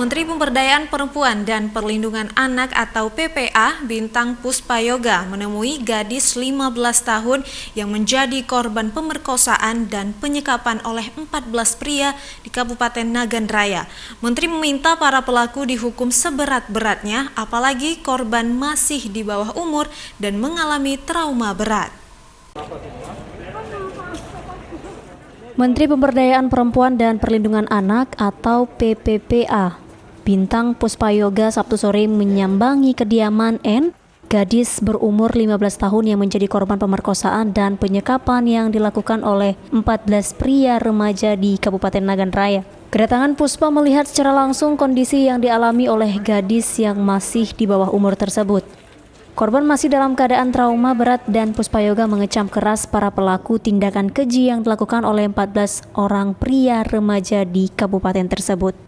Menteri Pemberdayaan Perempuan dan Perlindungan Anak atau PPA Bintang Puspayoga menemui gadis 15 tahun yang menjadi korban pemerkosaan dan penyekapan oleh 14 pria di Kabupaten Nagan Raya. Menteri meminta para pelaku dihukum seberat-beratnya, apalagi korban masih di bawah umur dan mengalami trauma berat. Menteri Pemberdayaan Perempuan dan Perlindungan Anak atau PPPA Bintang Puspayoga Sabtu sore menyambangi kediaman N, gadis berumur 15 tahun yang menjadi korban pemerkosaan dan penyekapan yang dilakukan oleh 14 pria remaja di Kabupaten Nagan Raya. Kedatangan Puspa melihat secara langsung kondisi yang dialami oleh gadis yang masih di bawah umur tersebut. Korban masih dalam keadaan trauma berat dan Puspayoga mengecam keras para pelaku tindakan keji yang dilakukan oleh 14 orang pria remaja di kabupaten tersebut.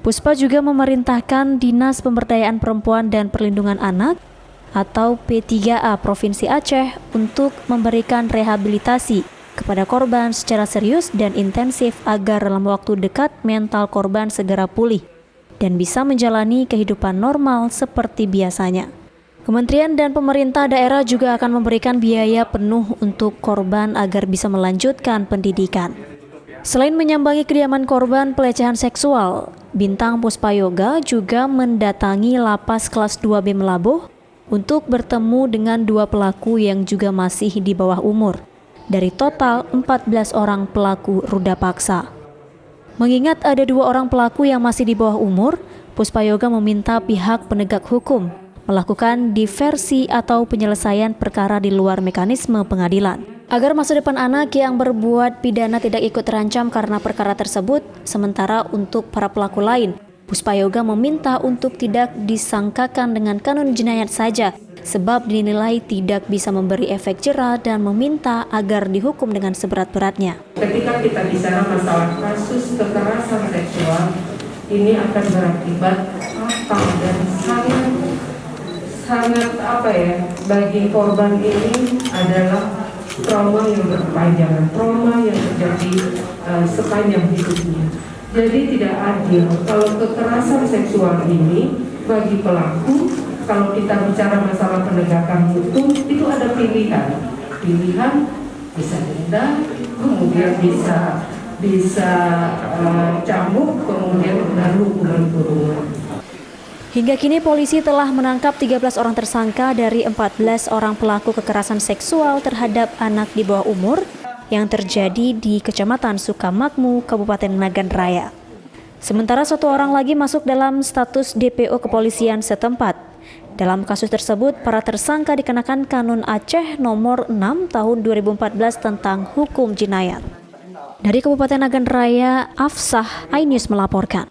Puspa juga memerintahkan Dinas Pemberdayaan Perempuan dan Perlindungan Anak atau P3A Provinsi Aceh untuk memberikan rehabilitasi kepada korban secara serius dan intensif agar dalam waktu dekat mental korban segera pulih dan bisa menjalani kehidupan normal seperti biasanya. Kementerian dan pemerintah daerah juga akan memberikan biaya penuh untuk korban agar bisa melanjutkan pendidikan. Selain menyambangi kediaman korban pelecehan seksual, Bintang Puspayoga juga mendatangi lapas kelas 2B Melabuh untuk bertemu dengan dua pelaku yang juga masih di bawah umur. Dari total 14 orang pelaku ruda paksa. Mengingat ada dua orang pelaku yang masih di bawah umur, Puspayoga meminta pihak penegak hukum melakukan diversi atau penyelesaian perkara di luar mekanisme pengadilan, agar masa depan anak yang berbuat pidana tidak ikut terancam karena perkara tersebut. Sementara untuk para pelaku lain, Puspayoga meminta untuk tidak disangkakan dengan kanun jenayat saja, sebab dinilai tidak bisa memberi efek jera dan meminta agar dihukum dengan seberat-beratnya. Ketika kita bicara masalah kasus kekerasan seksual, ini akan berakibat fatal dan sangat bagi korban ini adalah trauma yang berkepanjangan, trauma yang terjadi sepanjang hidupnya. Jadi tidak adil kalau kekerasan seksual ini bagi pelaku. Kalau kita bicara masalah penegakan hukum, itu ada pilihan bisa denda, kemudian bisa cambuk, kemudian lalu hukuman kurungan. Hingga kini polisi telah menangkap 13 orang tersangka dari 14 orang pelaku kekerasan seksual terhadap anak di bawah umur yang terjadi di Kecamatan Sukamakmur, Kabupaten Nagan Raya. Sementara satu orang lagi masuk dalam status DPO kepolisian setempat. Dalam kasus tersebut, para tersangka dikenakan Kanun Aceh nomor 6 tahun 2014 tentang hukum jinayat. Dari Kabupaten Nagan Raya, Afsah, iNews melaporkan.